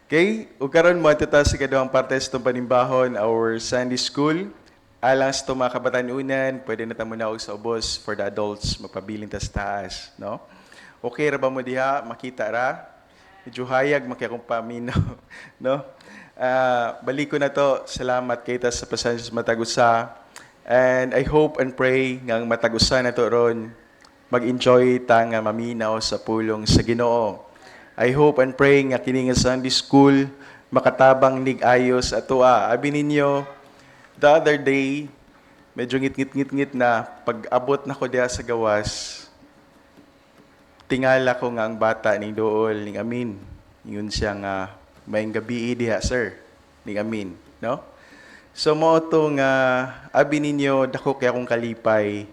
Okay, ug karon mo ta sa ikaduhang parte sa itong panimbahon, our Sunday School. Alang sa itong mga kabatanunan, pwede na tamo na og sa ubos for the adults, magpabiling ta sa taas, no? Okay ra ba mo diha? Makita ra? Medyo hayag makiakong paminaw, no? Balik ko na to. Salamat kay ta sa pasensya sa matagusa. And I hope and pray nga ang matagusa na to ron mag-enjoy ta nga maminaw sa pulong sa Ginoo. I hope and pray nga kini nga Sunday School makatabang nig-ayos atua. Abi ninyo, the other day, medyo ngit-ngit-ngit na pag-abot na ko diha sa gawas, tingala ko nga ang bata ning dool ning Amin. Yun siya nga mayong gabi diha, sir, ning Amin, no? So mo to nga abi ninyo dako kay akong kalipay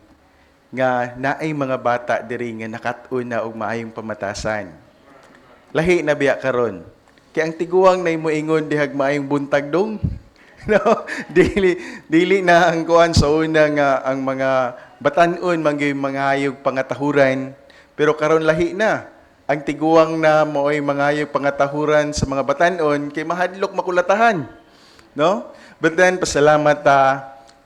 nga naay mga bata diri nga nakat-on na og maayong pamatasan. Lahi na biya karon. Kaya ang tiguang na moingon dihag maayong buntag dong. No, dili na ang kuan sa una nga ang mga batan-on mangyay mga hayog pangatahuran, pero karon lahi na. Ang tiguang na mo'y mga hayog pangatahuran sa mga batan-on kay mahadlok makulatahan. No? But then pasalamat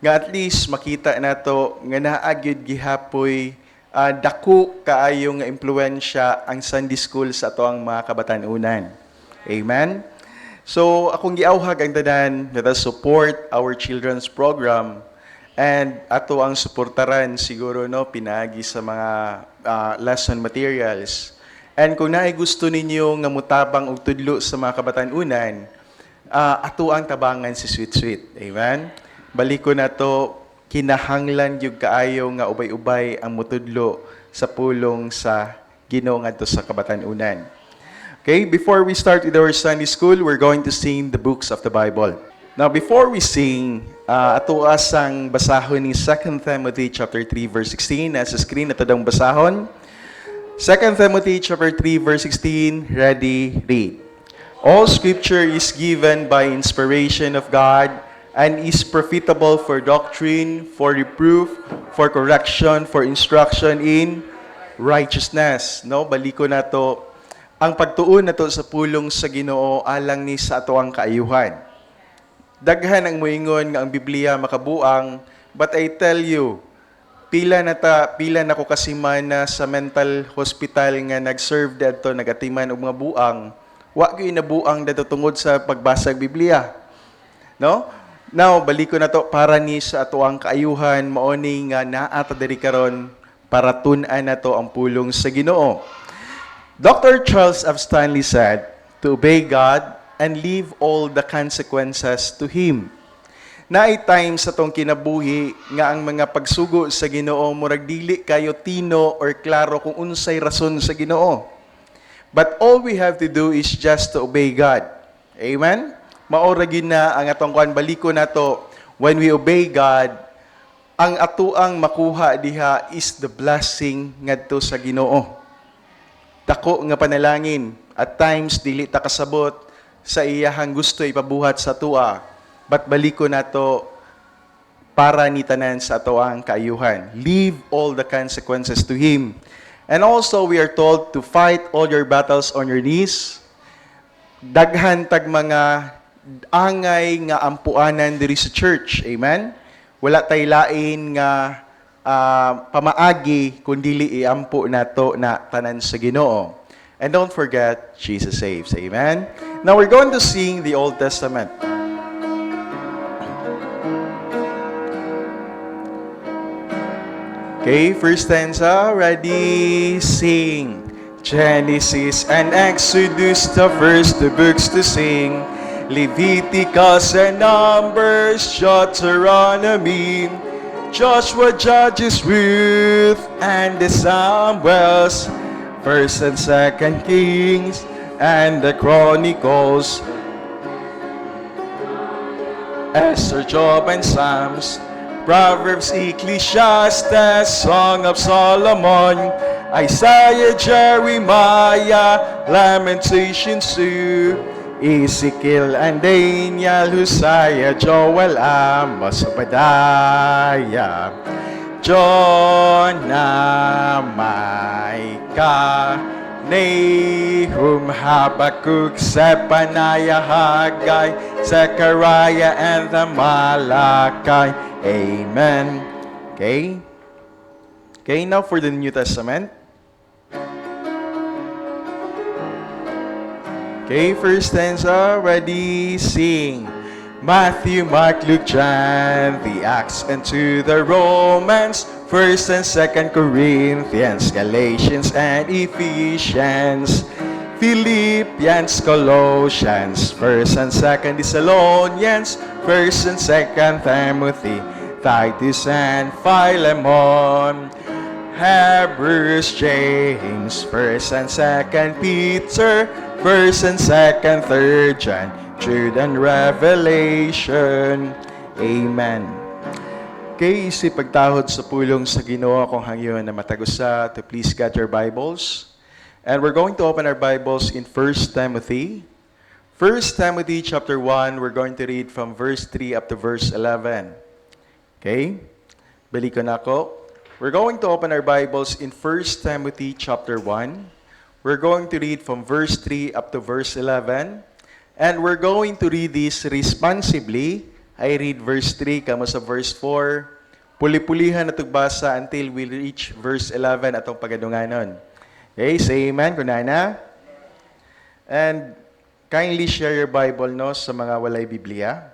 nga at least makita nato nga naa gyud gihapoy dako kaayo nga impluwensya ang Sunday School sa ato ang mga kabatanunan. Amen? So, akong giawhag ang tanan, let us support our children's program and ato ang suportaran siguro no pinagi sa mga lesson materials. And kung naay gusto ninyo nga mutabang og tudlo sa mga kabatanunan, ato ang tabangan si Sweet Sweet. Amen? Balik ko na to, kinahanglan yung kaayo nga ubay-ubay ang mutudlo sa pulong sa Ginoo ngadto sa kabatanunan. Okay, before we start with our Sunday School, we're going to sing the books of the Bible. Now, before we sing, ato asang basahon ni 2 Timothy chapter 3 verse 16 nasa screen ato dang basahon. 2 Timothy chapter 3 verse 16, ready, read. All scripture is given by inspiration of God and is profitable for doctrine, for reproof, for correction, for instruction in righteousness. No, baliko na to. Ang pagtuon na to sa pulong sa Ginoo alang ni sa ato ang kaayuhan. Daghan ang moingon nga ang Biblia makabuang, but I tell you, pila na ko kasimana sa mental hospital nga nag-serve dadto nagatiman og mga buang, wa gyud nabuang dadto tungod sa pagbasag Biblia. No? Now, balik ko na to para ni sa ato ang kaayuhan maoni nga naa ta diri karon para tun-an na to ang pulong sa Ginoo. Dr. Charles F. Stanley said, to obey God and leave all the consequences to Him. Naay time sa tong kinabuhi nga ang mga pagsugo sa Ginoo murag dili kayo tino or klaro kung unsay rason sa Ginoo. But all we have to do is just to obey God. Amen? Maora gyud na ang atong kuan baliko nato, when we obey God, ang atuang makuha diha is the blessing ngadto sa Ginoo. Dako nga panalangin, at times dili ta kasabot sa iyahang gusto ipabuhat sa tua, but baliko nato para ni tanan sa atuang kaayuhan. Leave all the consequences to Him. And also we are told to fight all your battles on your knees. Daghan tag mga angay nga ampuanan diri sa church. Amen? Wala tay lain nga pamaagi kundili iampo nato na tanan sa Ginoo. And don't forget, Jesus saves. Amen? Now we're going to sing the Old Testament. Okay, first stanza, ready, sing. Genesis and Exodus, the first two books to sing. Leviticus and Numbers, Deuteronomy, Joshua, Judges, Ruth, and the Samuels, First and Second Kings, and the Chronicles, Esther, Job, and Psalms, Proverbs, Ecclesiastes, Song of Solomon, Isaiah, Jeremiah, Lamentations, Ezekiel and Daniel, Hosea, Joel, Amos, Obadiah, Jonah, Micah, Nahum, Habakkuk, Zephaniah, Haggai, Zechariah, and the Malachi. Amen. Okay? Okay, now for the New Testament. Okay, first stanza, ready, sing. Matthew, Mark, Luke, John, the Acts, and to the Romans, 1st and 2nd Corinthians, Galatians, and Ephesians, Philippians, Colossians, 1st and 2nd Thessalonians, 1st and 2nd Timothy, Titus, and Philemon, Hebrews, James, 1st and 2nd Peter, 1st and 2nd, 3rd John, Jude, and Revelation. Amen. Kay isip pagtahod sa pulong sa Ginoo kung hangyon na matagusa, to please get your Bibles. And we're going to open our Bibles in 1 Timothy. 1 Timothy chapter 1, we're going to read from verse 3 up to verse 11. Okay? Balik ko na ako. We're going to open our Bibles in 1 Timothy chapter 1. We're going to read from verse 3 up to verse 11. And we're going to read this responsibly. I read verse 3, kamo sa verse 4. Puli-pulihan na tugbasa until we reach verse 11 atong pagadunganon. Okay, say amen, kunana. And kindly share your Bible no sa mga walay Biblia.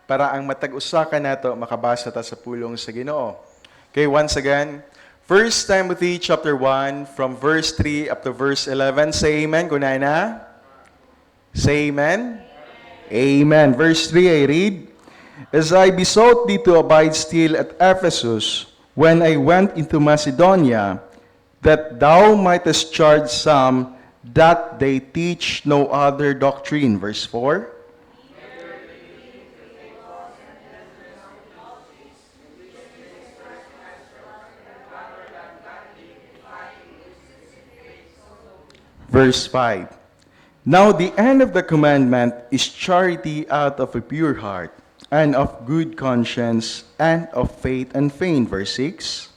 Para ang matag-usa ka nato makabasa ta sa pulong sa Ginoo. Okay, once again, 1 Timothy chapter 1 from verse 3 up to verse 11. Say amen, kunana. Say amen. Amen. Verse 3 I read, As I besought thee to abide still at Ephesus, when I went into Macedonia, that thou mightest charge some that they teach no other doctrine. Verse 4. Verse 5. Now the end of the commandment is charity out of a pure heart, and of good conscience, and of faith and faith. Verse 6.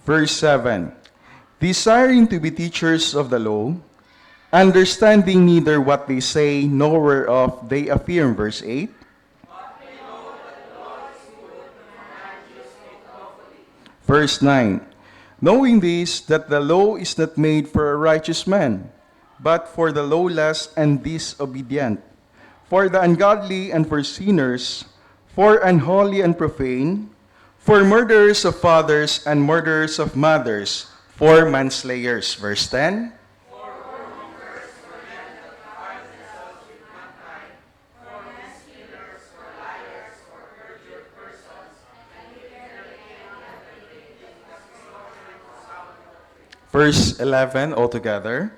Verse 7. Desiring to be teachers of the law, understanding neither what they say, nor whereof they affirm. Verse 8. Verse 9. Knowing this, that the law is not made for a righteous man, but for the lawless and disobedient, for the ungodly and for sinners, for unholy and profane, for murderers of fathers and murderers of mothers, for manslayers. Verse 10. Verse 11 altogether.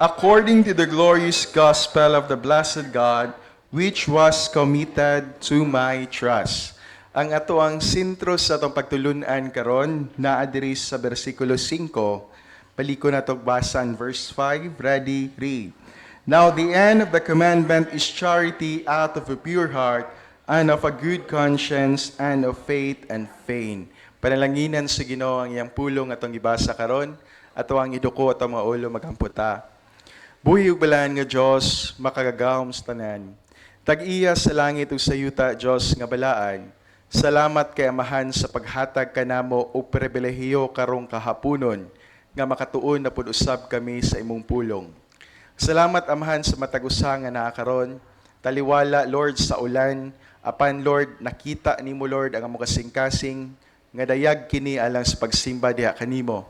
According to the glorious gospel of the blessed God, which was committed to my trust. Ang ato ang sintro sa atong pagtulunan karon naa diri sa bersikulo 5. Paliko na tog basan verse 5. Ready, read. Now the end of the commandment is charity out of a pure heart, and of a good conscience, and of faith and faith. Panalanginan sa Ginoo ang iyang pulong atong gibasa karon. Ato ang iduko at ang mga ulo magamputa. Buhi ug balaan nga Dios makagagahom sa tanan. Tag-iya sa langit ug sa yuta Dios nga balaan. Salamat kay Amahan sa paghatag kanamo og pribilehiyo karong kahaponon nga makatuon na pud usab kami sa imong pulong. Salamat Amahan sa matag-usa nga naa karon. Taliwala Lord sa ulan, apan Lord nakita nimo Lord ang among kasing-kasing nga dayag kini alang sa pagsimba diha kanimo.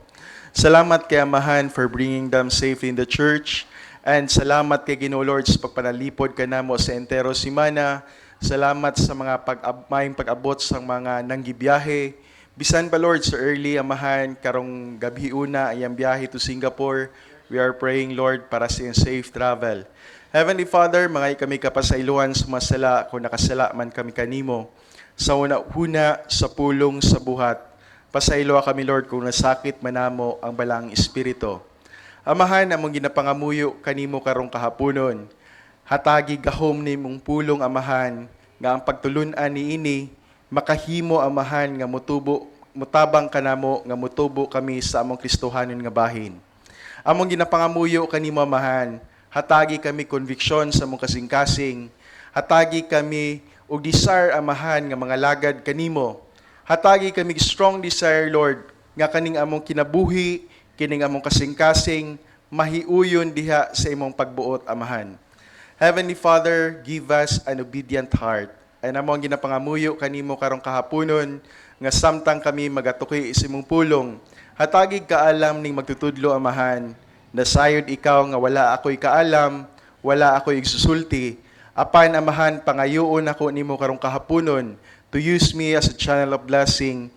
Salamat kay Amahan for bringing them safely in the church. And salamat kay Ginoo Lord sa pagpanalipod kanamo sa entero semana. Salamat sa mga mayong pag-abot sa mga nanggibiyahe. Bisan pa Lord sa early Amahan karong gabi una ayang biyahe to Singapore. We are praying Lord para sa safe travel. Heavenly Father, mga kami kapasaylohan sa masala kung nakasala man kami kanimo. Sa una sa pulong sa buhat. Pasaylo kami Lord kung nasakit manamo ang balang espiritu. Amahan among ginapangamuyo kanimo karong kahaponon. Hatagi gahom nimong pulong Amahan nga ang pagtulun-an niini makahimo Amahan nga mutabang kanamo nga mutubo kami sa among Kristohanon nga bahin. Among ginapangamuyo kanimo amahan, hatagi kami conviction sa among kasing-kasing, hatagi kami og desire amahan nga mga lagad kanimo. Hatagi kami strong desire, Lord, nga kaning among kinabuhi, kining among kasing-kasing, mahiuyon diha sa imong pagbuot amahan. Heavenly Father, give us an obedient heart. Ay namong ginapangamuyo kanimo karong kahaponon, nga samtang kami magatukoy sa imong pulong. Hatagig kaalam ning magtutudlo amahan, na sayod ikaw nga wala ako'y kaalam, wala ako'y igsusulti. Apan amahan, pangayoon ako nimo karong kahaponon, to use me as a channel of blessing,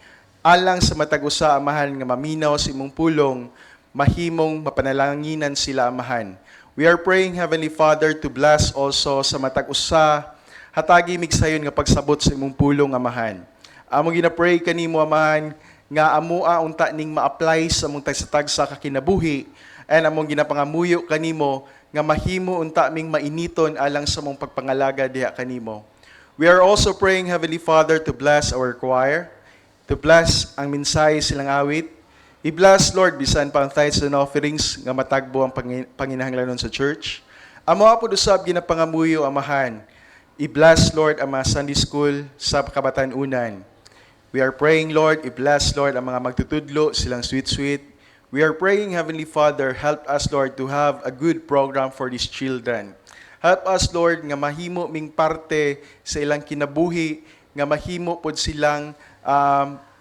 alang sa matag usa amahan nga maminaw sa imong pulong, mahimong mapanalanginan sila amahan. We are praying, Heavenly Father, to bless also sa matag usa, hatagi migsayon nga pagsabot sa imong pulong amahan. Among gina-pray kanimo amahan nga amua unta ning ma-apply sa among tagsa-tagsa ka kinabuhi, and among ginapangamuyo kanimo nga mahimo unta ming mainiton alang sa among pagpangalaga diha kanimo. We are also praying, Heavenly Father, to bless our choir, to bless ang mensahe silang awit. I-bless, Lord, bisan pa ang tithes and offerings nga matagbo ang panginahanglanon sa church. Amo po usab ginapangamuyo amahan. I-bless, Lord, ang mga Sunday school sa Kabatanunan. We are praying, Lord, i-bless, Lord, ang mga magtutudlo, silang sweet-sweet. We are praying, Heavenly Father, help us, Lord, to have a good program for these children. Help us, Lord, nga mahimo ming parte sa ilang kinabuhi, nga mahimo pod silang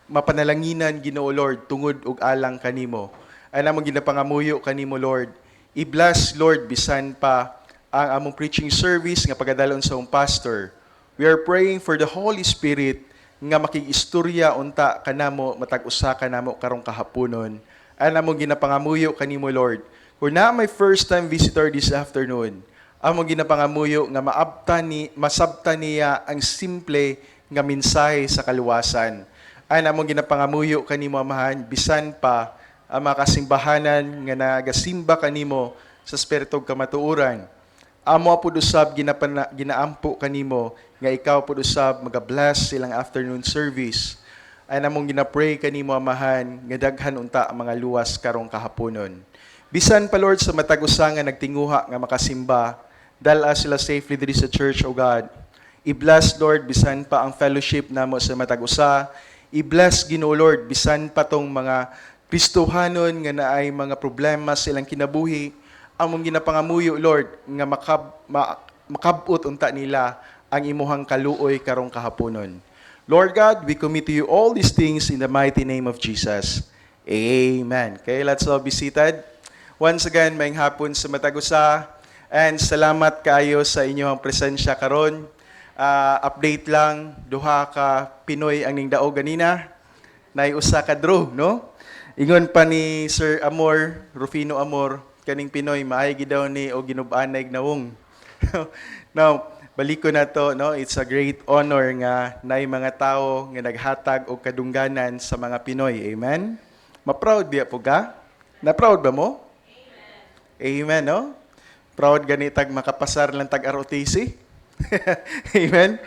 mapanalanginan, Ginoo Lord, tungod ug alang kanimo. Ay namong ginapangamuyo kanimo, Lord. I-bless, Lord, bisan pa ang among preaching service nga pagadalon sa among pastor. We are praying for the Holy Spirit nga makigistorya unta kanamo matag usa kanamo karong kahaponon. Ay namong ginapangamuyo kanimo, Lord. Kung na may first time visitor this afternoon, among ginapangamuyo nga masabtan niya ang simple nga mensahe sa kaluwasan. Ay namong ginapangamuyo kanimo amahan, bisan pa ang mga kasimbahanan nga nagasimba kanimo sa spiritog kamatuoran. Amo pud usab ginaampo kanimo nga ikaw pud usab magabless silang afternoon service. Ay namong ginapray kanimo amahan nga daghan unta ang mga luwas karong kahaponon. Bisan pa, Lord, sa matag usa nga nagtinguha nga makasimba, dala sila safely diri sa church, O God. I-bless, Lord, bisan pa ang fellowship namo sa matag usa. I-bless, Ginoo Lord, bisan pa tong mga Kristohanon nga naay mga problema silang kinabuhi. Among ginapangamuyo, Lord, nga makabot unta nila ang imuhang kaluoy karong kahaponon. Lord God, we commit to you all these things in the mighty name of Jesus. Amen. Okay, let's all be seated. Once again, maayong hapon sa matag usa, and salamat kayo sa inyong presensya karon. Update lang, duha ka Pinoy ang ning daog ganina. Nay usa ka draw, no? Ingon pa ni Sir Amor, Rufino Amor, kaning Pinoy maay daw ni o ginub-anay nawong. Now, balik ko na to, no? It's a great honor nga nay mga tao nga naghatag og kadungganan sa mga Pinoy. Amen. Ma-proud biya po ka? Na-proud ba mo? Amen, no? Proud ganitag makapasar lang tag ROTC. Amen.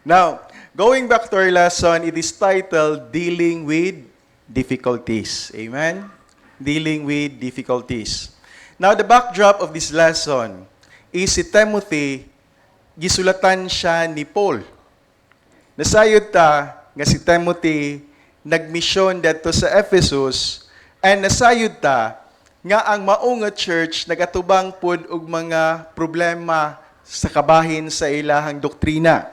Now, going back to our lesson, it is titled Dealing with Difficulties. Amen. Dealing with Difficulties. Now, the backdrop of this lesson is si Timothy, gisulatan siya ni Paul. Nasayod ta nga si Timothy nagmisyon dito sa Ephesus, and nasayod ta nga ang maong nga church nagatubang pod og mga problema sa kabahin sa ilahang doktrina.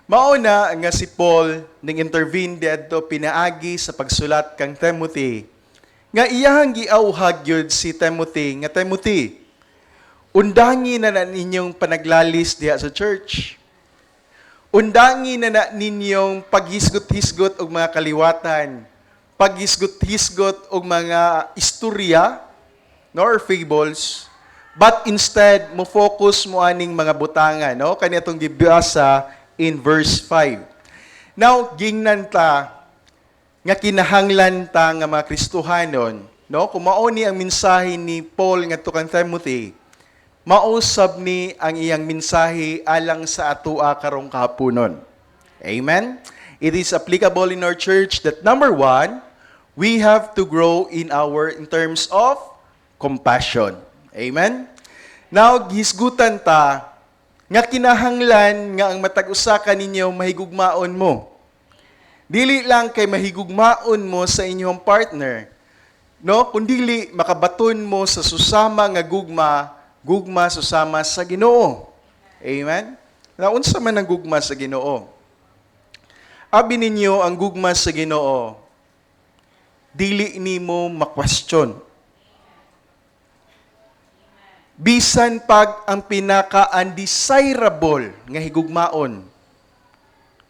Mauna nga si Paul ning intervene dito pinaagi sa pagsulat kang Timothy nga iyahang giauhag gyud si Timothy nga Timothy, undangi na ninyong panaglalis diha sa church. Undangi na ninyong paghisgot-hisgot og mga kaliwatan, paghisgot-hisgot og mga istorya nor fables, but instead mo focus mo aning mga butangan, no? Kani atong gibasa in verse 5. Now, gingnan ta nga kinahanglan ta nga mga Kristohanon, no? Kung mao ni ang mensahe ni Paul ngadto kang Timothy, mausab ni ang iyang mensahe alang sa atoa karong kahaponon. Amen? It is applicable in our church that number one, we have to grow in terms of compassion. Amen? Now, gisgutan ta, nga kinahanglan nga ang matag usa ka ninyo mahigugmaon mo. Dili lang kay mahigugmaon mo sa inyong partner, no? Kundili makabaton mo sa susama nga gugma susama sa Ginoo. Amen? Now, unsa man ang gugma sa Ginoo? Abi ninyo ang gugma sa Ginoo, dili nimo ma-question. Bisan pag ang pinaka-undesirable nga higugmaon,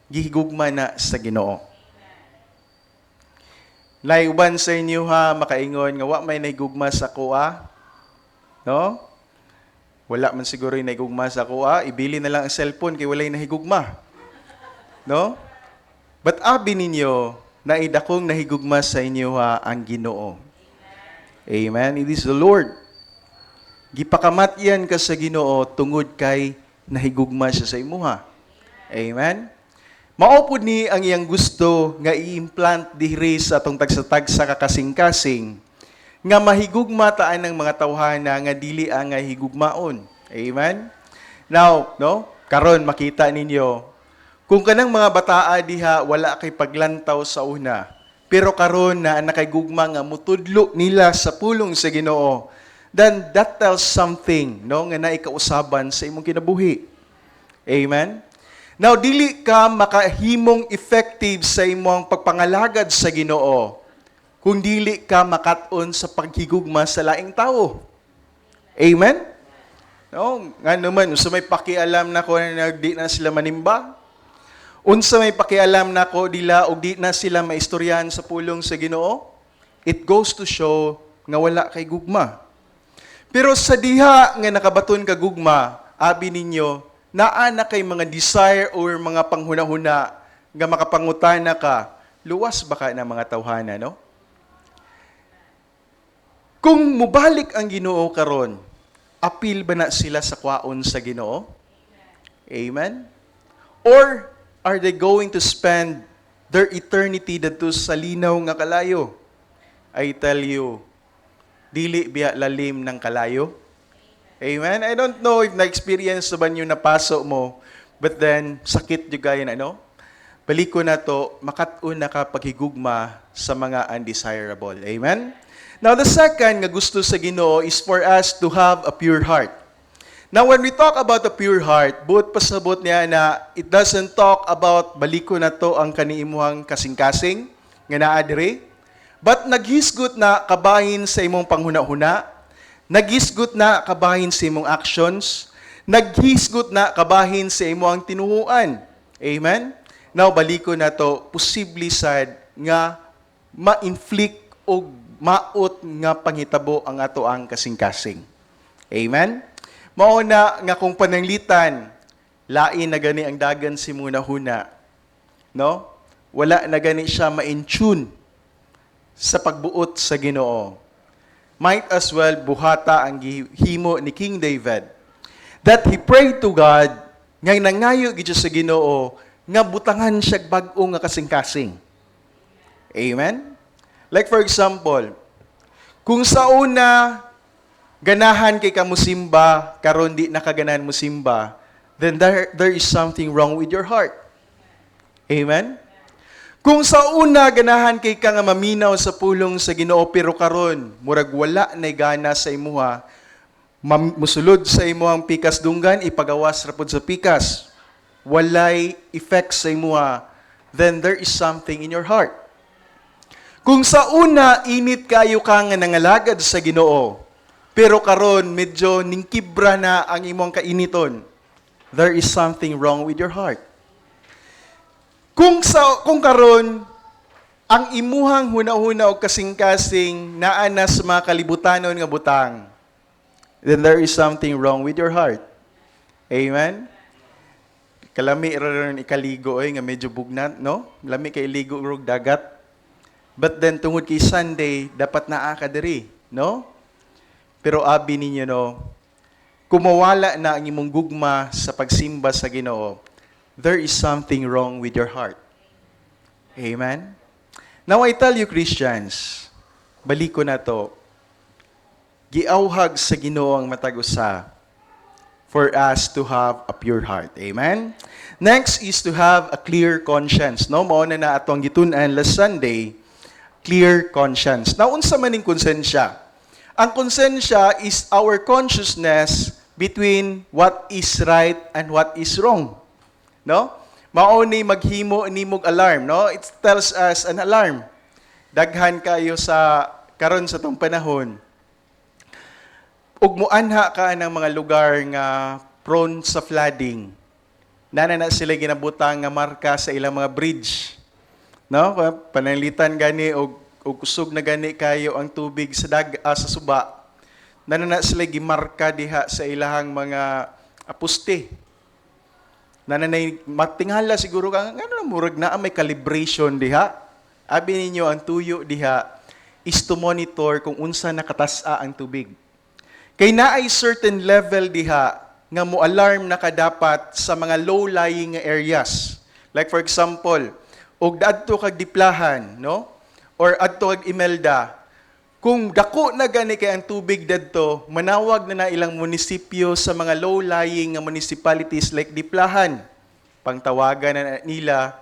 gihigugma na sa Ginoo. Naiuban sa inyo ha, makaingon nga wa may nahigugma sa kuha, no? Wala man siguro yung nahigugma sa kuha, ibili na lang ang cellphone kay walay nahigugma. No? But abi ninyo, naidakong nahigugma sa inyo ha, ang Ginoo. Amen? It is the Lord. Gipakamatyan ka sa Ginoo tungod kay nahigugma siya sa imuha. Amen? Maupod ni ang iyang gusto nga i-implant diri sa atong tagsa-tagsa kakasing-kasing nga mahigugma taan ng mga tawhana nga dili ang higugmaon. Amen? Now, no? Karon makita ninyo kung kanang mga bataa diha wala kay paglantaw sa una, pero karon na nakay gugma nga mutudlo nila sa pulong sa Ginoo, then that tells something, no, nga naikausaban sa imong kinabuhi. Amen? Now, dili ka makahimong effective sa imong pagpangalagad sa Ginoo kung dili ka makat-on sa paghigugma sa laing tao. Amen? No, nga naman, unsa may pakialam na ko na di na sila manimba? Unsa may pakialam na ko dila og di na sila maistoryahan sa pulong sa Ginoo? It goes to show nga wala kay gugma. Pero sa diha nga nakabaton ka gugma, abi ninyo, naa na kay mga desire or mga panghuna-huna nga makapangutana ka, luwas ba ka na mga tawhana, no? Kung mubalik ang Ginoo karon, apil ba na sila sa kwaon sa Ginoo? Amen? Or are they going to spend their eternity dito sa linaw nga kalayo? I tell you, dili biya lalim ng kalayo. Amen? I don't know if na-experience na ba nyo napaso mo, but then, sakit yung gaya na, no? Baliko na to, makat-un na ka paghigugma sa mga undesirable. Amen? Now, the second nga gusto sa Ginoo is for us to have a pure heart. Now, when we talk about a pure heart, buot pasabot niya na it doesn't talk about baliko na to ang kaniimuhang kasing-kasing nga naa diri, but naghisgot na kabahin sa imong panghuna-huna, naghisgot na kabahin sa imong actions, naghisgot na kabahin sa imong tinuhuan. Amen? Now, baliko na to, posible sad nga ma-inflict o maot nga panghitabo ang ato ang kasing-kasing. Amen? Mauna nga kung pananglitan, lain na gani ang dagan si muna-huna. No? Wala na gani siya ma-in-tune sa pagbuot sa Ginoo. Might as well buhata ang himo ni King David that he prayed to God nga nangayo gid sa Ginoo nga butangan siya bag-o nga kasing-kasing. Amen? Like for example, kung sa una ganahan kay ka musimba karon di nakaganahan musimba, then there is something wrong with your heart. Amen? Kung sa una ganahan kay ka nga maminaw sa pulong sa Ginoo pero karon murag wala nay gana sa imuha, musulod sa imuhang pikas dunggan ipagawas ra pud sa pikas, walay effect sa imuha, then there is something in your heart. Kung sa una init kayo ka nga nangalagad sa Ginoo pero karon medyo ningkibra na ang imong kainiton, there is something wrong with your heart. Kung karon ang imuhang huna-huna o kasing-kasing naa na sa mga kalibutanon nga butang, then there is something wrong with your heart. Amen? Kalami ron ikaligo nga medyo bugnat, no? Lami kay ligo rog dagat. But then tungod kay Sunday dapat naa ka diri, no? Pero abi ninyo no, kumawala na ang imong gugma sa pagsimba sa Ginoo, there is something wrong with your heart. Amen? Now I tell you Christians, balik ko na to, giauhag sa Ginoo ang matag usa for us to have a pure heart. Amen? Next is to have a clear conscience. No, mao na atong gitun-an last Sunday, clear conscience. Now, unsa man ning konsensya? Ang konsensya is our consciousness between what is right and what is wrong. No? Mao ni maghimo nimog alarm, no? It tells us an alarm. Daghan kayo sa karon sa tong panahon. Ug moanha ka ng mga lugar nga prone sa flooding. Nana na sila ginabutang nga marka sa ilang mga bridge. No? Pananglitan gani og kusog na gani kayo ang tubig sa sa suba. Nana na sila gimarka diha sa ilahang mga poste. Nananay matingala siguro ka ngano murag na may calibration diha. Abi ninyo ang tuyo diha is to monitor kung unsa nakatasa ang tubig. Kay naay certain level diha nga mo alarm na kadapat sa mga low-lying areas. Like for example, og adto kag Diplahan, no? Or adto kag Imelda, kung dako na gani kay ang tubig dadto, manawag na ilang munisipyo sa mga low-lying municipalities like Diplahan. Pangtawagan na nila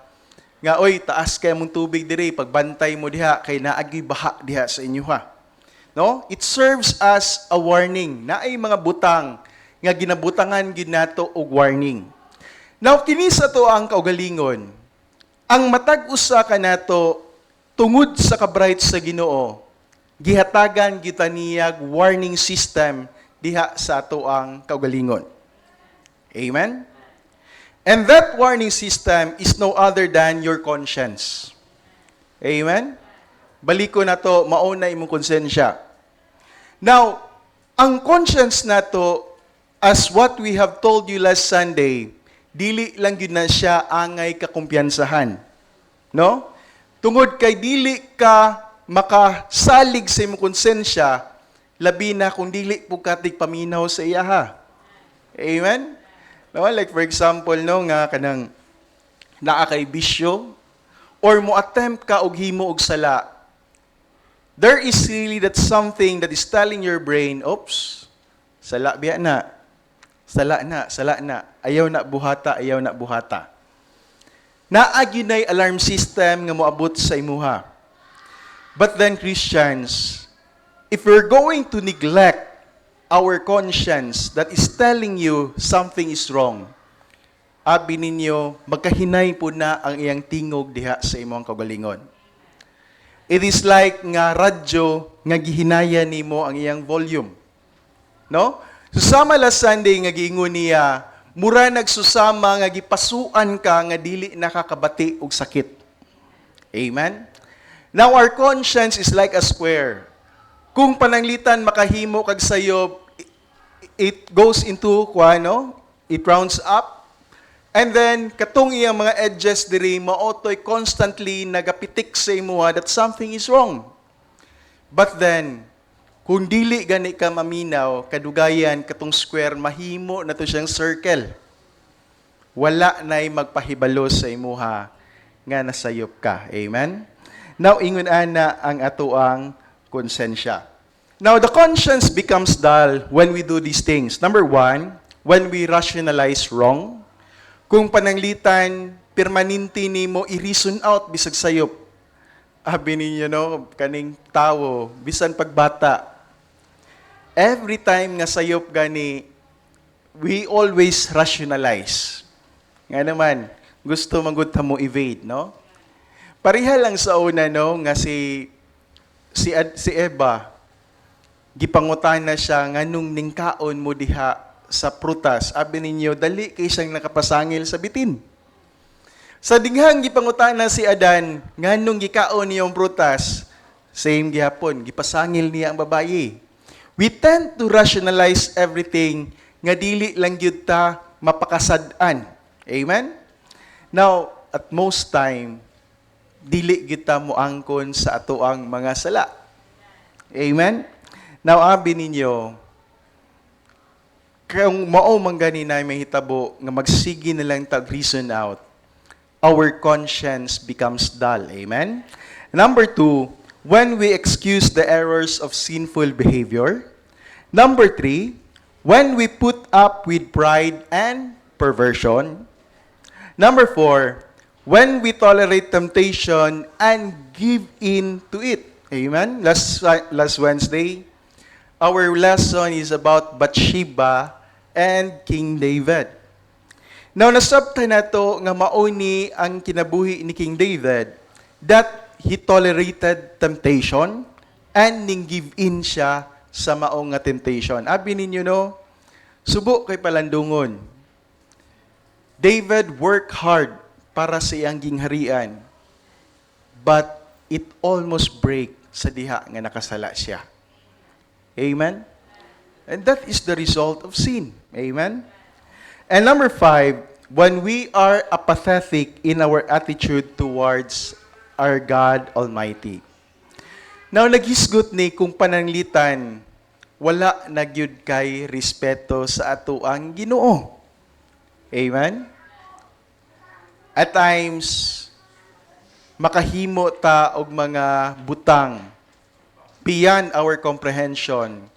nga, oy, taas kay mong tubig diri, pagbantay mo diha, kay naagi baha diha sa inyo ha. No? It serves as a warning na ay mga butang nga ginabutangan ginato og warning. Now, kini sa to ang kaugalingon, ang matag usa kanato tungod sa kabright sa Ginoo, gihatagan kita niyag warning system diha sa ato ang kaugalingon. Amen? And that warning system is no other than your conscience. Amen? Balik ko na to, mauna imong konsensya. Now, ang conscience na to, as what we have told you last Sunday, dili lang yun na siya angay kakumpiyansahan. No? Tungod kay dili ka makasalig sa imong konsensya, labi na kung dili po katig paminaw sa iyaha. Amen? No? Like for example, no, nga kanang naa kay bisyo, or mo attempt ka og himo og sala, there is really that something that is telling your brain, oops, sala biya na. Sala na. Ayaw na buhata. Naagi na'y alarm system nga moabot sa imuha. But then, Christians, if we're going to neglect our conscience that is telling you something is wrong, abi ninyo, magkahinay po na ang iyang tingog diha sa imong kaugalingon. It is like nga radyo nga gihinaya nimo ang iyang volume. No? Susama last Sunday nga giingon niya, mura nagsusama nga gipasuan ka nga dili nakakabati og sakit. Amen? Now our conscience is like a square. Kung pananglitan makahimo kag sayop, it goes into kuano, it rounds up. And then, katong iyang mga edges diri, maotoy constantly nagapitik sa imuha that something is wrong. But then, kung dili gani ka maminaw, kadugayan, katong square, mahimo na to siyang circle. Wala na'y magpahibalo sa imuha nga nasayop ka. Amen? Now, ingon ana ang atoang konsensya. Now, the conscience becomes dull when we do these things. Number one, when we rationalize wrong. Kung pananglitan, permanente nimo i-reason out bisag sayop. Abi ninyo, no, kaning tawo, bisan pagbata. Every time nga sayop gani, we always rationalize. Nga naman, gusto manggod mo evade, no? Pariha lang sa una, no, nga si Eva, gipangutan na siya nganong ningkaon mo diha sa prutas, abi ninyo, dali kay siyang nakapasangil sa bitin. Sa dinghang gipangutan na si Adan, nganong gikaon niyong prutas, same gihapon, gipasangil niya ang babayi. We tend to rationalize everything nga dili lang gyud ta mapakasad-an. Amen? Now, at most time, dili gyud ta moangkon sa atoang mga sala. Amen? Now, abi ninyo, kung mao man gani na may hitabo nga magsigi na lang tag reason out, our conscience becomes dull. Amen? Number 2, when we excuse the errors of sinful behavior. Number 3, when we put up with pride and perversion. Number 4, when we tolerate temptation and give in to it. Amen? Last Wednesday, our lesson is about Bathsheba and King David. Now, nasabta na to nga mauni ang kinabuhi ni King David that he tolerated temptation and ning give in siya sa maong nga temptation. Abi ninyo no, subo kay palandungon. David worked hard para sa iyang gingharian, but it almost break sa diha nga nakasala siya. Amen? And that is the result of sin. Amen? And number 5, when we are apathetic in our attitude towards our God Almighty. Now, naghisgot ni kung pananglitan, wala nagyud kay respeto sa ato ang Ginoo. Amen? At times, makahimo ta og mga butang beyond our comprehension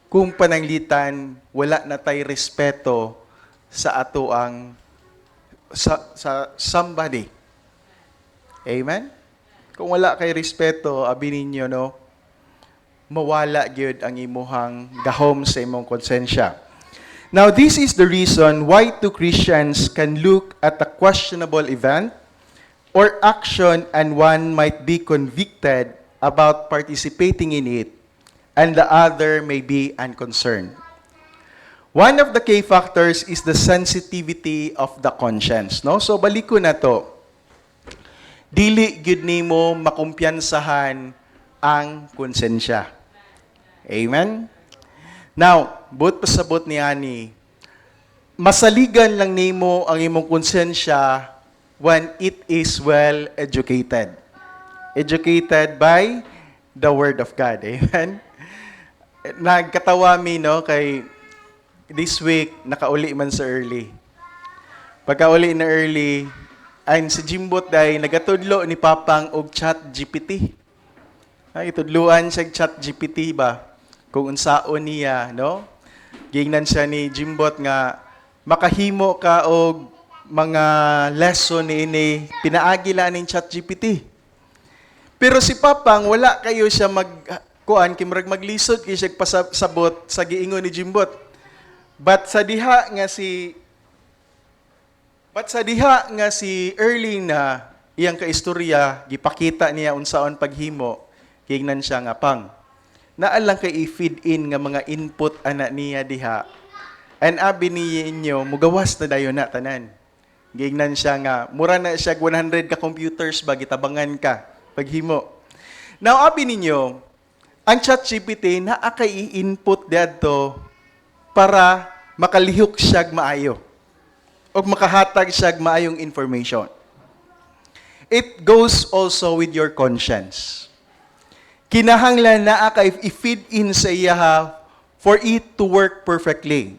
kung pananglitan wala na tay respeto sa ato ang sa somebody. Amen? Kung wala kay respeto, abi ninyo no, mawala gyud ang imuhang gahom sa imong konsensya. Now, this is the reason why two Christians can look at a questionable event or action and one might be convicted about participating in it and the other may be unconcerned. One of the key factors is the sensitivity of the conscience. No? So, balik ko na to. Dili gyud nimo makumpiyansahan ang konsensya. Amen? Now, but pasabot ni Ani, masaligan lang nimo ang imong konsensya when it is well educated. Educated by the Word of God. Amen? Nagkatawa mi, no, kay this week, nakauli man sa early. Pagkauli na early, ay si Jimbot day nagatudlo ni Papang og Chat GPT. Ay, itudluan siya Chat GPT ba? Kung unsaon niya, no? Gingnan siya ni Jimbot nga, makahimo ka og mga lesson ni ini, pinaagi lang ng Chat GPT. Pero si Papang, wala kayo siya magkuan, kimurag maglisod, kaya siya pasabot sa giingon ni Jimbot. But sa diha nga si Erling na iyang kaistorya, gipakita niya unsaon paghimo, gingnan siya nga pang. Naalang kay i-feed in nga mga input ana niya diha. And abi niya inyo, mugawas na dayon na tanan. Gingnan siya nga, mura na siya 100 ka computers ba, gitabangan ka, paghimo. Now, abi ninyo, ang ChatGPT na akay i-input dito para makalihok siya maayo o makahatag siya maayong information. It goes also with your conscience. Kinahanglan na akay i-feed in sa iya for it to work perfectly.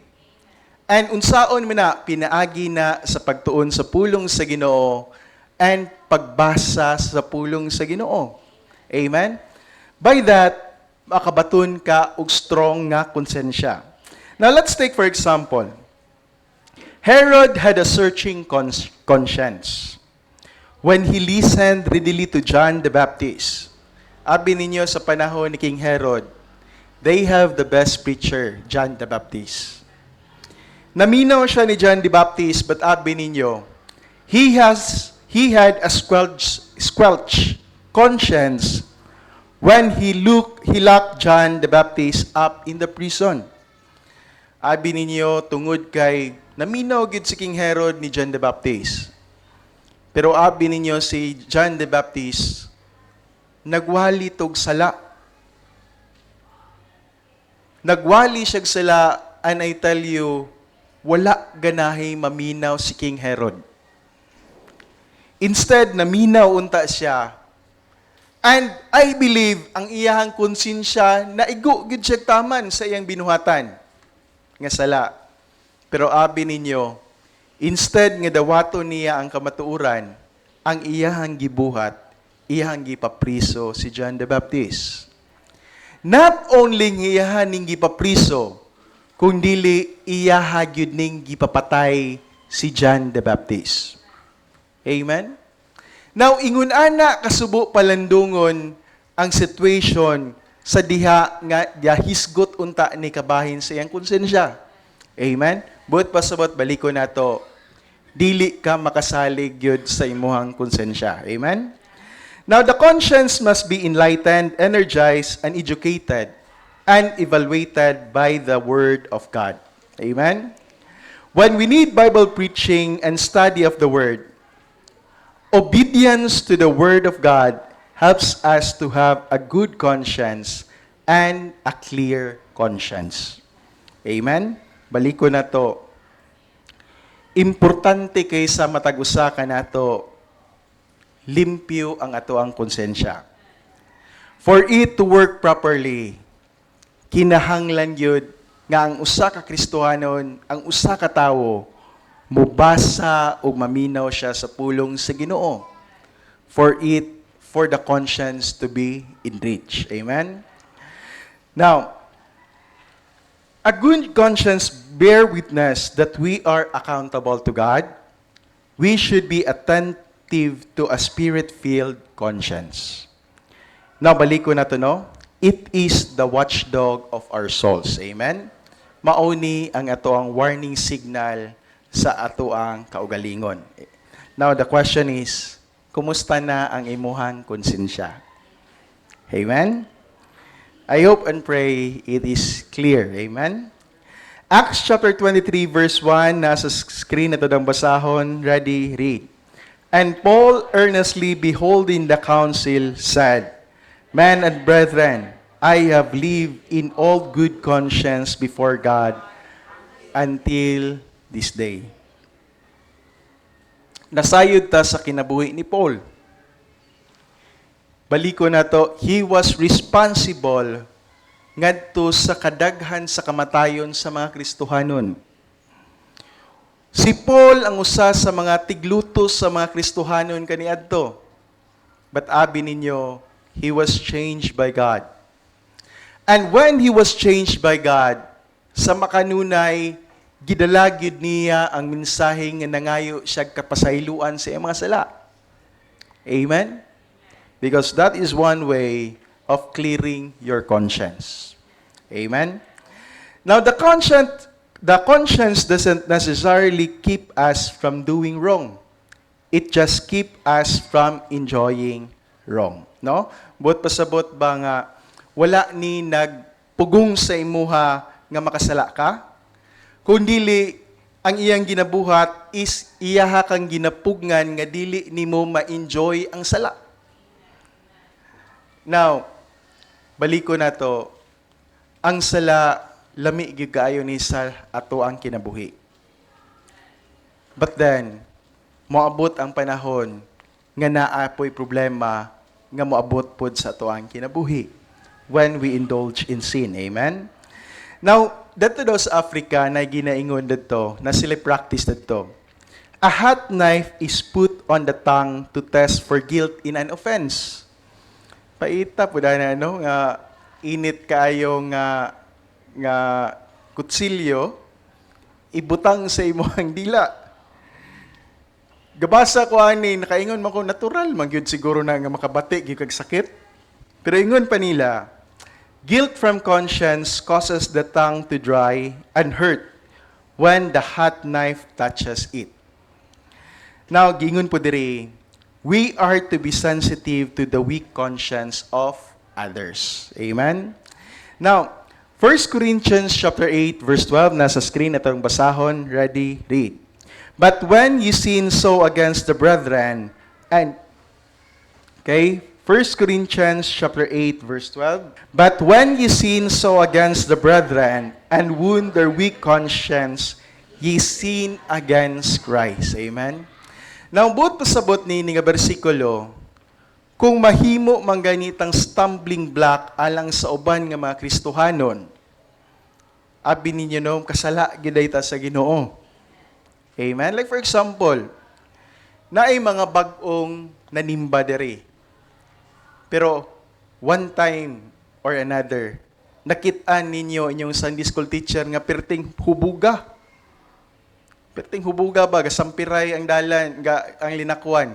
And unsaon man na pinaagi na sa pagtuon sa pulong sa Ginoo and pagbasa sa pulong sa Ginoo. Amen? By that, makabaton ka og strong nga konsensya. Now, let's take for example, Herod had a searching conscience when he listened readily to John the Baptist. Abi ninyo sa panahon ni King Herod, they have the best preacher, John the Baptist. Naminaw siya ni John the Baptist, but abi ninyo, he had a squelch conscience when he locked John the Baptist up in the prison. Abi ninyo, tungod kay naminaw gid si King Herod ni John the Baptist. Pero abi ninyo si John the Baptist, nagwali tog sala. Nagwali siya sala, and I tell you, wala ganahay maminaw si King Herod. Instead, naminaw unta siya. And I believe, ang iyahang konsensya, naigo gid siya taman sa iyang binuhatan nga sala. Pero abi ninyo, instead nga dawato niya ang kamatuuran, ang iyahang gibuhat, iyahang gipapriso si John the Baptist. Not only iyahan ning gipapriso, kundi iyaha gyud ning gipapatay si John the Baptist. Amen? Now, ingon ana kasubo palandungon ang situation sa diha nga hisgot unta ni kabahin sa iyang konsensya. Amen? But pasabot baliko nato, dili ka makasalig gyud sa imuhang konsensya. Amen? Now, the conscience must be enlightened, energized, and educated, and evaluated by the Word of God. Amen? When we need Bible preaching and study of the Word, obedience to the Word of God helps us to have a good conscience and a clear conscience. Amen? Baliko na to. Importante kaysa matag-usa ka nato, limpyo ang ato ang konsensya. For it to work properly, kinahanglan yun nga ang usa ka Kristohanon, ang usa ka tawo, mubasa o maminaw siya sa pulong sa Ginoo. For the conscience to be enriched. Amen? Now, a good conscience bear witness that we are accountable to God. We should be attentive to a spirit-filled conscience. Now, balik ko na to, no? It is the watchdog of our souls. Amen? Mauni ang ato ang warning signal sa ato ang kaugalingon. Now, the question is, kumusta na ang imuhang konsensya? Amen? I hope and pray it is clear. Amen? Acts chapter 23 verse 1, nasa screen na to ng basahon. Ready, read. And Paul, earnestly beholding the council, said, Men and brethren, I have lived in all good conscience before God until this day. Nasayod ta sa kinabuhi ni Paul. Baliko na to, he was responsible ngadto sa kadaghan sa kamatayon sa mga Kristohanon. Si Paul ang usa sa mga tiglutos sa mga Kristohanon kaniadto. But abi ninyo, he was changed by God. And when he was changed by God, sa makanunay, gidalagyod niya ang mensahe nga nangayo siya kapasayloan sa iyang mga sala. Amen? Because that is one way of clearing your conscience. Amen? Now, the conscience doesn't necessarily keep us from doing wrong. It just keep us from enjoying wrong. No? But pasabot ba nga, wala ni nagpugong sa imuha nga makasala ka? Kundili, ang iyang ginabuhat is iyaha kang ginapugngan nga dili nimo ma-enjoy ang sala. Now, baliko na to, ang sala, lami gyud kaayo ni sa ato ang kinabuhi. But then, moabot ang panahon nga naapoy problema nga moabot pod sa ato ang kinabuhi when we indulge in sin. Amen? Now, dito daw sa Africa na ginaingon dito, na sila practice dito. A hot knife is put on the tongue to test for guilt in an offense. Paita po na nga init kayo nga kutsilyo, ibutang sa imong dila. Gabasa ko ani, nakaingon man ko, natural, magyud siguro na nga makabati, gyud kag sakit. Pero ingon pa nila, guilt from conscience causes the tongue to dry and hurt when the hot knife touches it. Now, gingon po diri, we are to be sensitive to the weak conscience of others. Amen? Now, 1 Corinthians chapter 8, verse 12, nasa screen, itong basahon, ready, read. But when you sin so against the brethren, and, okay, 1 Corinthians chapter 8, verse 12, but when you sin so against the brethren, and wound their weak conscience, ye sin against Christ. Amen? Now, buot pasabot ni nga bersikulo, kung mahimo man ganitang stumbling block alang sa uban nga mga Kristohanon, abi ninyo kasala giday ta sa Ginoo. Amen? Like for example, na ay mga bag-ong nanimba diri. Pero one time or another, nakit-an ninyo inyong Sunday school teacher nga perting hubuga. Perting hubuga ba, gasampiray ang dalan, ang linakwan.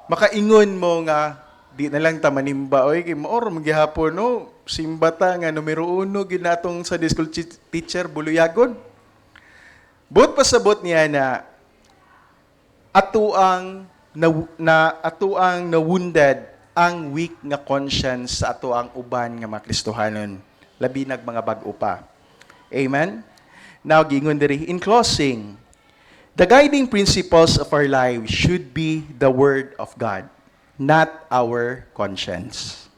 Makaingon mo nga, di na lang ta manimba. Oy, kay maor magyahapon no, simbata nga numero 1 gid natong Sunday school teacher buluyagon. But pasabot niya na atuang wounded ang weak nga conscience sa atuang uban nga mga Kristohanon, labi nag mga bag-o pa. Amen. Now gingon diri in closing, the guiding principles of our lives should be the word of God, not our conscience.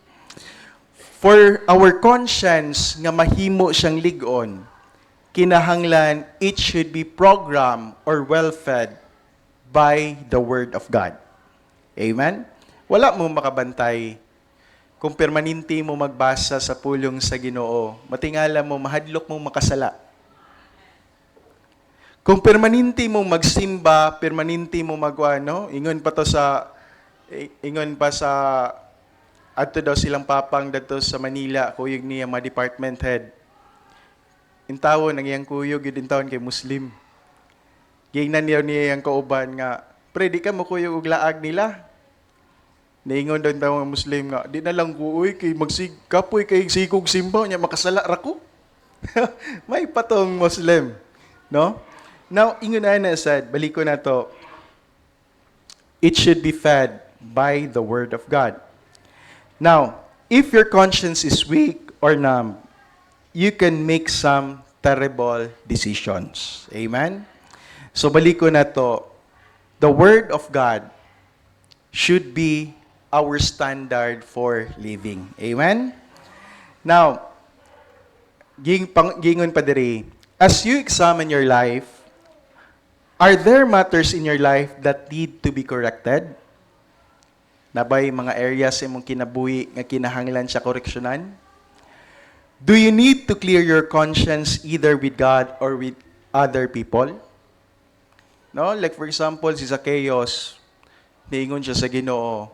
For our conscience nga mahimo siyang lig-on, kinahanglan it should be programmed or well-fed by the Word of God. Amen? Wala mo makabantay kung permanente mo magbasa sa pulong sa Ginoo, matingala mo, mahadlok mong makasala. Kung permanente mong magsimba, permanente mong ingon pa sa adto daw silang papang dito sa Manila, kuyog niya mga department head. Intawon ang iyang kuyog, yun intawon kay Muslim. Gingnan niya yung kauban nga, pre, di ka mo kuyog og laag nila. Naingon daw intawon ang Muslim nga, di na lang kuuy, kay kapoy kay sigog simbaw niya, makasala rako. May patong Muslim. No? Now, ingon na said, balik ko na to, it should be fed by the Word of God. Now, if your conscience is weak or numb, you can make some terrible decisions. Amen? So, balik ko na to. The Word of God should be our standard for living. Amen? Now, gingon pa diri, as you examine your life, are there matters in your life that need to be corrected? Nabay mga areas sa imong kinabuhi nga kinahanglan siya koreksyonan? Do you need to clear your conscience either with God or with other people? No, like for example, si Zacchaeus, niingon siya sa Ginoo,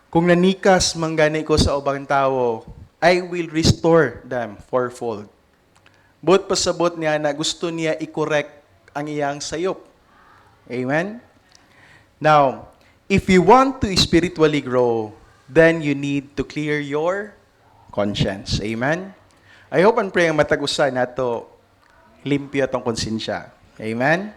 kung nanikas manggani ko sa ubang tao, I will restore them fourfold. But pasabot niya na gusto niya i-correct ang iyang sayop. Amen? Now, if you want to spiritually grow, then you need to clear your conscience. Amen? I hope and pray ang matag-usa nato limpyo tong konsensya. Amen?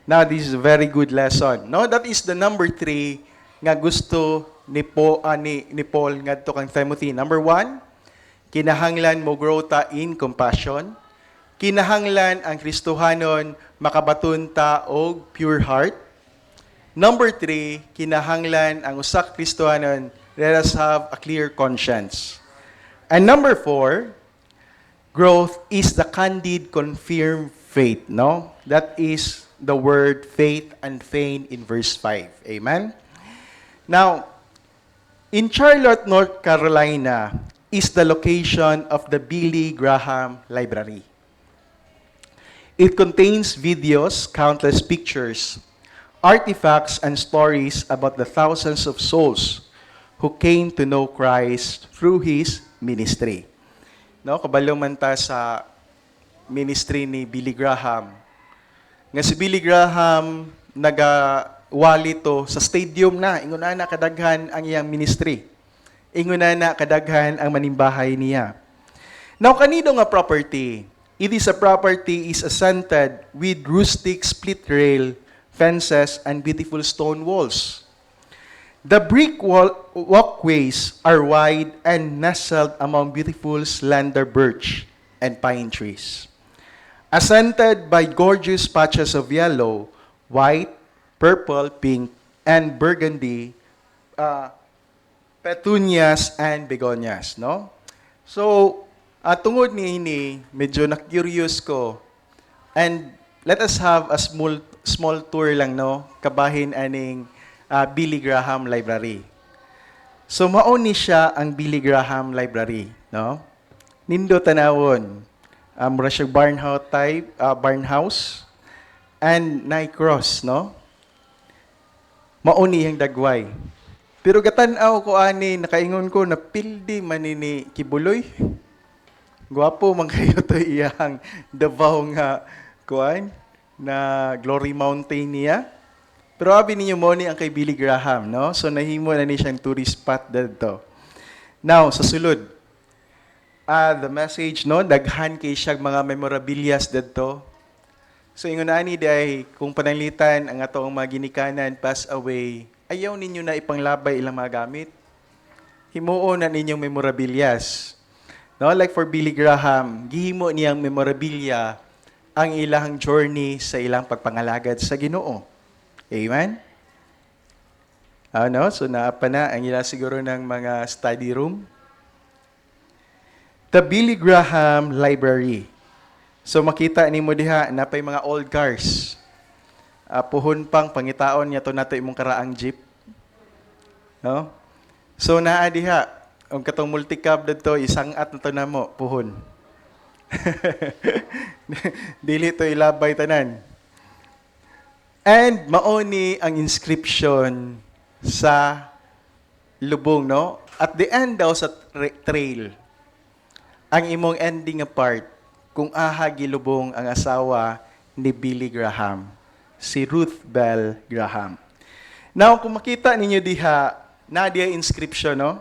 Now, this is a very good lesson. No, that is the number 3 nga gusto ni Paul ngadto kang Timothy. Number 1, kinahanglan mo grow ta in compassion. Kinahanglan ang Kristohanon makabaton ta og pure heart. Number 3, kinahanglan ang usak Kristohanon, let us have a clear conscience. And number 4, growth is the candid confirmed faith, no? That is the word faith and faith in verse 5. Amen? Now, in Charlotte, North Carolina, is the location of the Billy Graham Library. It contains videos, countless pictures, artifacts, and stories about the thousands of souls who came to know Christ through His ministry. No, kabalo man ta sa ministry ni Billy Graham. Nga si Billy Graham nagawali to sa stadium na, ingon na kadaghan ang iyang ministry. Ingon na kadaghan ang manimbahay niya. Now, kanido nga property? It is a property is assented with rustic split rail, fences, and beautiful stone walls. The brick walkways are wide and nestled among beautiful slender birch and pine trees. Assented by gorgeous patches of yellow, white, purple, pink, and burgundy, petunias and begonias, no? So, tungod ni medyo na-curious ko. And let us have a small tour lang, no? Kabahin aning Billy Graham Library. So, mauni siya ang Billy Graham Library, no? Nindo tanawon. Mura siya barnhouse type, barnhouse. And night cross, no? Mauni ang dagway. Pero gatan-aw ko ani, nakaingon ko na pildi manini kibuloy. Gwapo man kayo to iyang Davao nga kuan na Glory Mountain niya. Pero abi ninyo mo ni ang kay Billy Graham, no? So nahimo na ni siyang tourist spot dito. Now, sa sulod, the message, no? Daghan kay siyang mga memorabilias dito. So ingon ani day kung pananglitan ang atong mga ginikanan pass away, ayaw ninyo na ipanglabay ilang mga gamit. Himuon na ninyong memorabilias. No, like for Billy Graham, gihimo niyang memorabilia ang ilang journey sa ilang pagpangalagad sa Ginoo. Amen? No? So naapa na ang ila siguro ng mga study room. The Billy Graham Library. So makita ni mo diha na pay mga old cars. Puhon pang pangitaon niya to nato imong karaang jeep. No? So naa diha ang katong multicab dito, isang at na to na mo, puhon. Dili to ilabay tanan. And maoni ang inscription sa lubong, no? At the end daw sa trail, ang imong ending nga part, kung aha gilubong ang asawa ni Billy Graham, si Ruth Bell Graham. Now, kung makita ninyo diha, na diha inscription, no?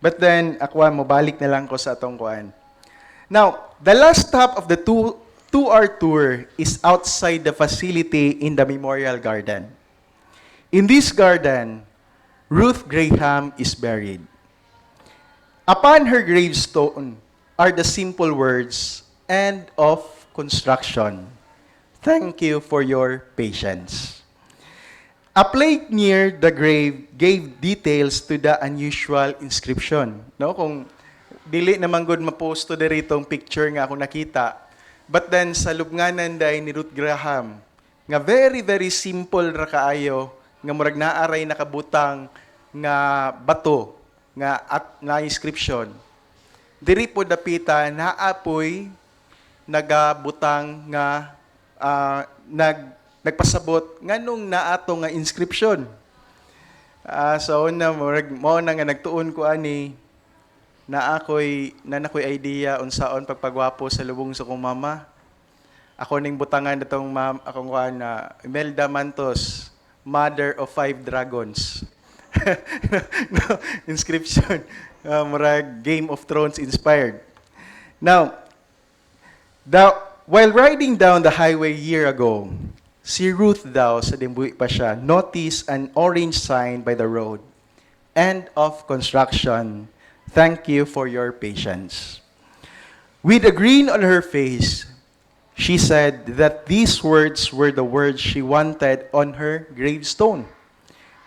But then, mo balik na lang ko sa atong kuan. Now, the last stop of the two-hour tour is outside the facility in the Memorial Garden. In this garden, Ruth Graham is buried. Upon her gravestone are the simple words, "End of construction. Thank you for your patience." A plate near the grave gave details to the unusual inscription. No, kung dili naman gud maposto diri itong picture nga ako nakita. But then sa lubnganan day ni Ruth Graham nga very very simple ra kaayo nga murag naaray nakabutang nga bato nga at na inscription. Diri po dapita naapoy nagabutang nga nagpasabot nganong naato nga inscription. So mo na nga nagtuon ko ani na nakoy idea unsaon pagpagwapo sa lubong sa kong mama. Ako ning butangan datong akong kuan na Imelda Mantos, Mother of 5 Dragons. No, inscription murag Game of Thrones inspired. Now, while riding down the highway year ago, si Ruth daw, sa dimbuhi pa siya, noticed an orange sign by the road. End of construction. Thank you for your patience. With a grin on her face, she said that these words were the words she wanted on her gravestone.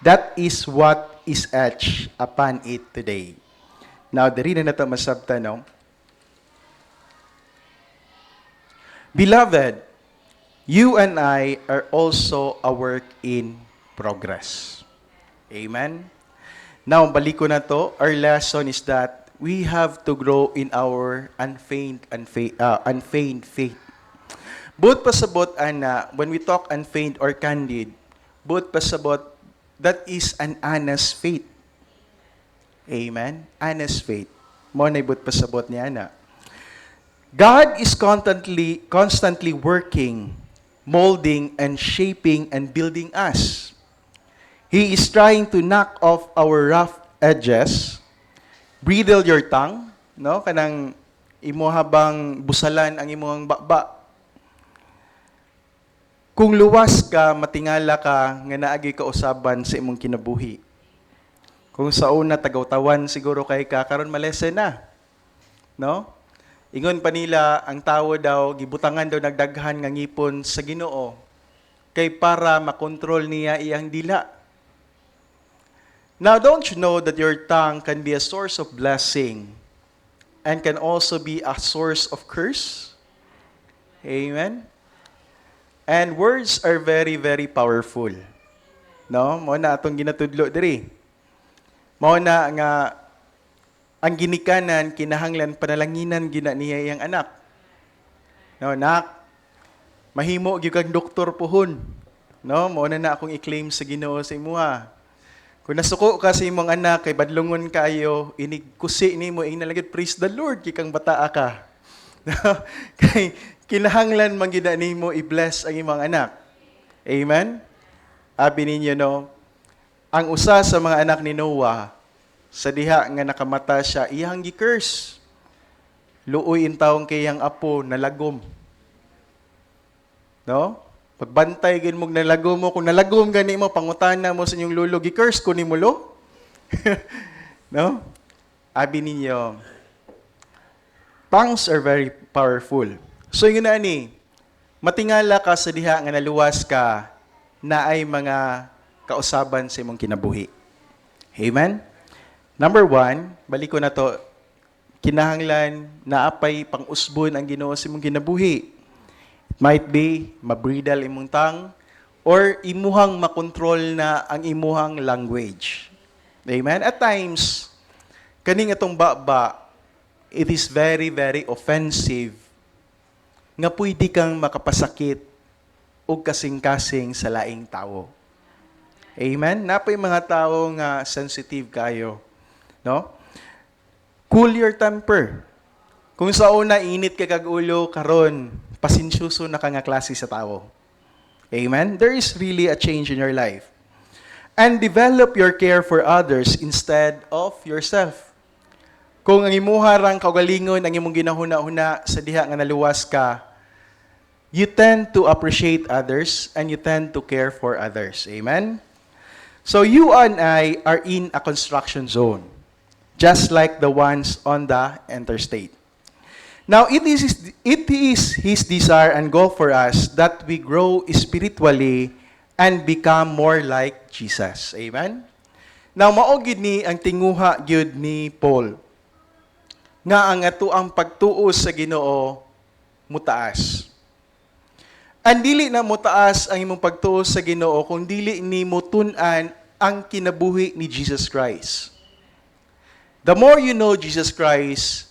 That is what is etched upon it today. Now, diri na nato masabta, no? Beloved, you and I are also a work in progress. Amen? Now, balik ko na to. Our lesson is that we have to grow in our unfeigned faith. Both pasabot, ana, when we talk unfeigned or candid, both pasabot, that is an honest faith. Amen? Honest faith. Mo na both pasabot niya, ana. God is constantly working, molding and shaping and building us. He is trying to knock off our rough edges. Bridle your tongue, no? Kanang imo habang busalan ang imong bakba. Kung luwas ka, matingala ka nga naagi ka usaban sa imong kinabuhi. Kung sa una tagaw-tawan siguro kay ka karon malesen na. No? Ingon pa nila, ang tao daw, gibutangan daw nagdaghan nga ngipon sa Ginoo kay para makontrol niya iyang dila. Now, don't you know that your tongue can be a source of blessing and can also be a source of curse? Amen? And words are very, very powerful. No? Mao na atong ginatudlo diri. Mao na nga ang ginikanan, kinahanglan, panalanginan, gina niya iyang anak. No, nak, mahimo gyud kang doktor pohon. No, mao na akong i-claim sa Ginoo sa imuha. Kung nasuko ka sa imong anak, kay badlungon kayo, inigkusi ni mo, inalagid, praise the Lord, kikang bataa ka. Kay kinahanglan manggida nimo i-bless ang imong anak. Amen? Abi ninyo, no? Ang usa sa mga anak ni Noah, sa diha nga nakamata siya, iyang gi-curse. Luoy in taong kayang apo, nalagom. No? Pagbantay gin mo nalagom mo, kung nalagom gani mo, pangutana mo sa inyong lulo, gi-curse ko ni mo lo. No? Abi ninyo, tongues are very powerful. So yun na ni, matingala ka sa diha nga naluwas ka na ay mga kausaban sa imong kinabuhi. Amen? Number 1, balik ko na to, kinahanglan na apay pang-usbon ang Ginoo sa imong kinabuhi. It might be mabridal imong tongue or imuhang makontrol na ang imuhang language. Amen? At times, kaning atong baba, it is very, very offensive nga pwede kang makapasakit o kasing-kasing sa laing tao. Amen? Napay mga tao nga sensitive kayo. No? Cool your temper. Kung sa una, init ka kag-ulo, karon, pasensyoso na ka nga klase sa tao. Amen? There is really a change in your life. And develop your care for others instead of yourself. Kung ang imuharang kaugalingon, ang imong ginahuna-huna sa diha nga naluwas ka, you tend to appreciate others and you tend to care for others. Amen? So you and I are in a construction zone, just like the ones on the interstate. Now, it is His desire and goal for us that we grow spiritually and become more like Jesus. Amen? Now, maogid ni ang tinguha gyud ni Paul nga ang ato ang pagtuos sa Ginoo mutaas. Ang dili na mutaas ang imong pagtuos sa Ginoo kung dili nimo tun-an ang kinabuhi ni Jesus Christ. The more you know Jesus Christ,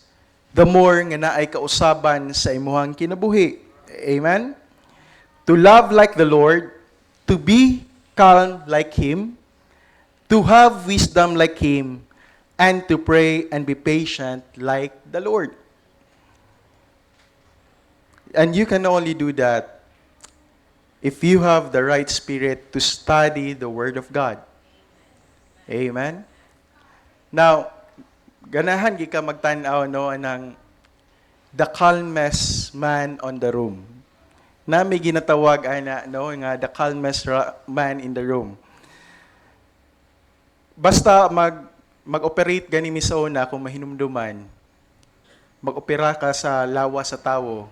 the more nga naay kausaban sa imuhang kinabuhi. Amen? To love like the Lord, to be calm like Him, to have wisdom like Him, and to pray and be patient like the Lord. And you can only do that if you have the right spirit to study the Word of God. Amen? Now, ganahan gi ka magtan-aw no anang the calmest man on the room. Na may ginatawag ana no nga the calmest man in the room. Basta mag-operate gani mi sa una kung mahinumduman. Mag-opera ka sa lawa sa tawo.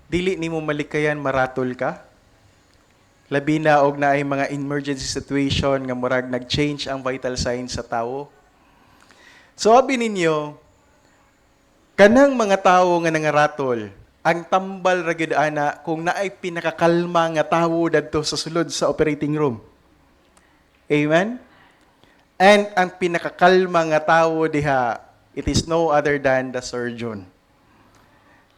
Dili nimo malikayan maratol ka. Labi na og na ay mga emergency situation nga murag nag-change ang vital signs sa tawo. So, sabi ninyo, kanang mga tao nga nangaratol, ang tambal ra gyud ana kung naay pinakakalma nga tawo dadto sa sulod sa operating room. Amen? And ang pinakakalma nga tawo diha, it is no other than the surgeon.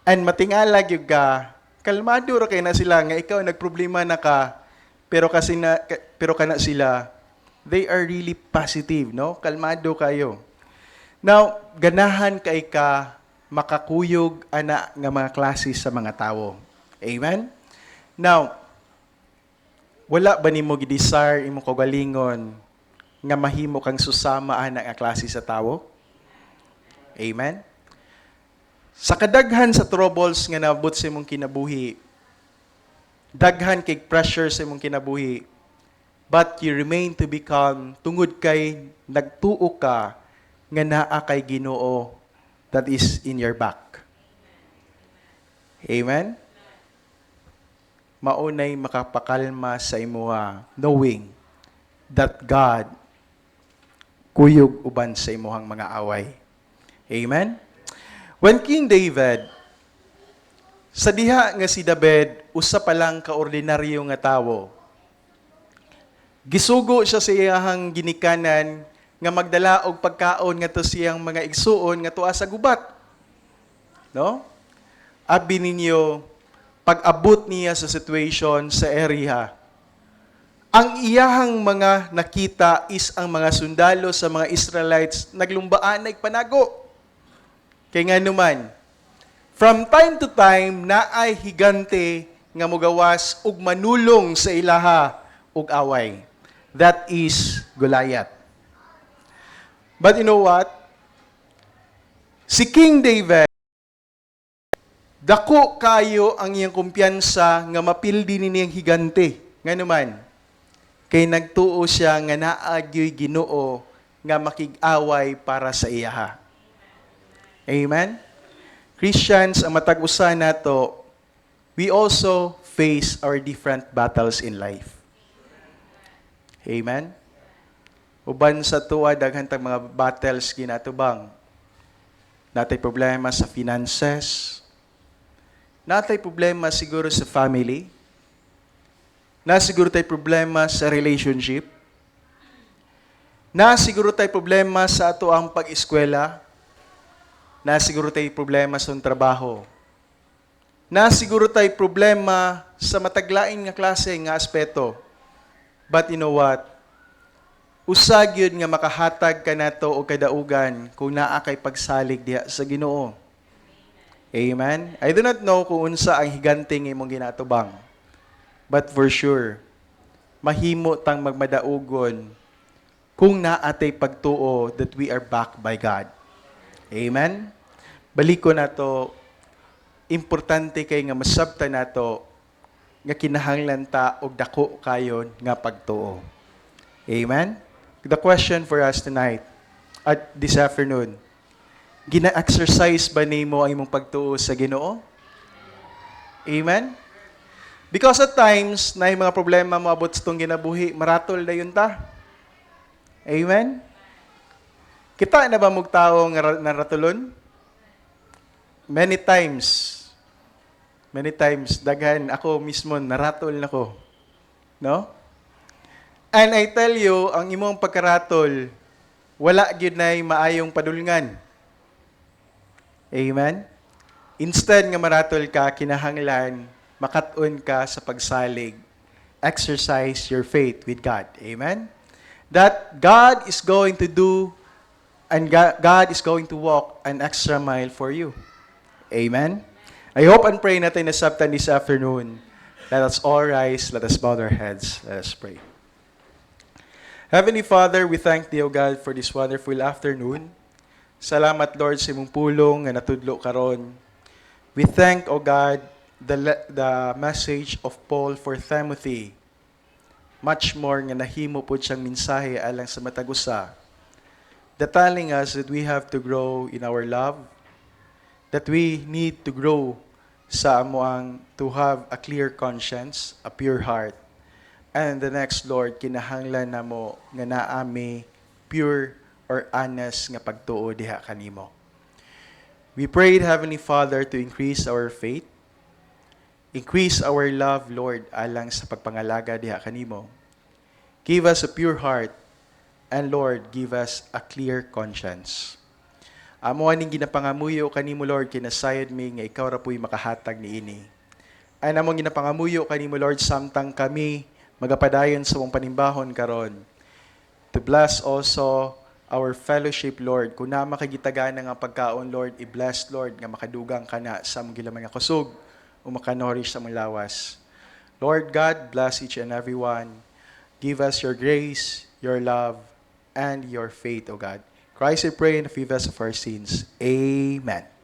And matingala gyud ka, kalmado ra kay na sila nga ikaw nagproblema na ka, pero kana sila, they are really positive, no? Kalmado kayo. Now, ganahan kay ka makakuyog ana nga mga klase sa mga tao. Amen? Now, wala ba nimo gi-desire imong kaugalingon nga mahimo kang susama ana nga klase sa tao? Amen? Sa kadaghan sa troubles nga nabot sa imong kinabuhi, daghan kay pressure sa imong kinabuhi, but you remain to be calm tungod kay nagtuo ka nga naa kay Ginoo that is in your back. Amen? Maunay makapakalma sa imuha knowing that God kuyog uban sa imuhang mga away. Amen? When King David, sa diha nga si David, usa pa lang kaordinaryo nga tawo, gisugo siya sa iyahang ginikanan nga magdala og pagkaon nga to siyang mga igsuon nga tuwa sa gubat. No? Abi ninyo, pag-abot niya sa situation sa area, Ang iyahang mga nakita is ang mga sundalo sa mga Israelites naglumbaan ay panago. Kaya nga naman, from time to time, naay higante nga mugawas ug manulong sa ilaha ug away. That is Goliath. But you know what? Si King David, dako kayo ang iyang kumpiyansa nga mapildi niyang higante. Nga naman, kay nagtuo siya nga naagyoy Ginoo nga makig-away para sa iyaha. Amen? Christians, ang matag-usa nato, we also face our different battles in life. Amen? Uban sa tuwa, daghan tang mga battles ginatubang. Natay problema sa finances. Natay problema siguro sa family. Na siguro tay problema sa relationship. Na siguro tay problema sa ato ang pag-eskwela. Na siguro tay problema sa trabaho. Na siguro tay problema sa mataglain nga klase nga aspeto. But you know what? Usag yun nga makahatag ka nato o kadaugan kung naa kay pagsalig diha sa Ginoo. Amen? I do not know kung unsa ang higanting imong ginatubang. But for sure, mahimo tang magmadaugon kung naatay pagtuo that we are backed by God. Amen? Balik ko na to, importante kay nga masabtan nato nga kinahanglan ta og dako kayon nga pagtuo. Amen? The question for us tonight, at this afternoon, gina-exercise ba nimo ang imong pagtuo sa Ginoo? Amen? Because at times, na yung mga problema moabot sa itong ginabuhi, maratol na yun ta. Amen? Kita na ba mong tao nga naratulon? Many times, daghan ako mismo, naratol na ko. No? And I tell you, ang imong pagkaratol, wala gyud nay maayong padulngan. Amen? Instead nga maratol ka, kinahanglan, makat-on ka sa pagsalig. Exercise your faith with God. Amen? That God is going to do, and God is going to walk an extra mile for you. Amen? I hope and pray natin na sabtan this afternoon. Let us all rise, let us bow our heads, let us pray. Heavenly Father, we thank Thee, O God, for this wonderful afternoon. Salamat, Lord, sa imong pulong nga natudlo karon. We thank, O God, the message of Paul for Timothy. Much more nga nahimo po siyang mensahe alang sa matagusa. That telling us that we have to grow in our love, that we need to grow sa amuang to have a clear conscience, a pure heart. And the next, Lord, kinahanglan na mo nga naami pure or honest nga pagtuo diha kanimo. We prayed, Heavenly Father, to increase our faith, increase our love, Lord, alang sa pagpangalaga diha kanimo. Give us a pure heart, and Lord, give us a clear conscience. Amo aning ginapangamuyo kanimo, Lord, kinasayod mi nga ikaw ra po'y makahatag niini. Ay namong ginapangamuyo kanimo, Lord, samtang kami magapadayon sa mong panimbahon karon. To bless also our fellowship, Lord. Kung na makagitagan nga pagkaon, Lord, i-bless, Lord, nga makadugang ka na sa mong gilaman nga kusog o makanorish sa mong lawas. Lord God, bless each and every one. Give us your grace, your love, and your faith, O God. Christ, I pray, and forgive us of our sins. Amen.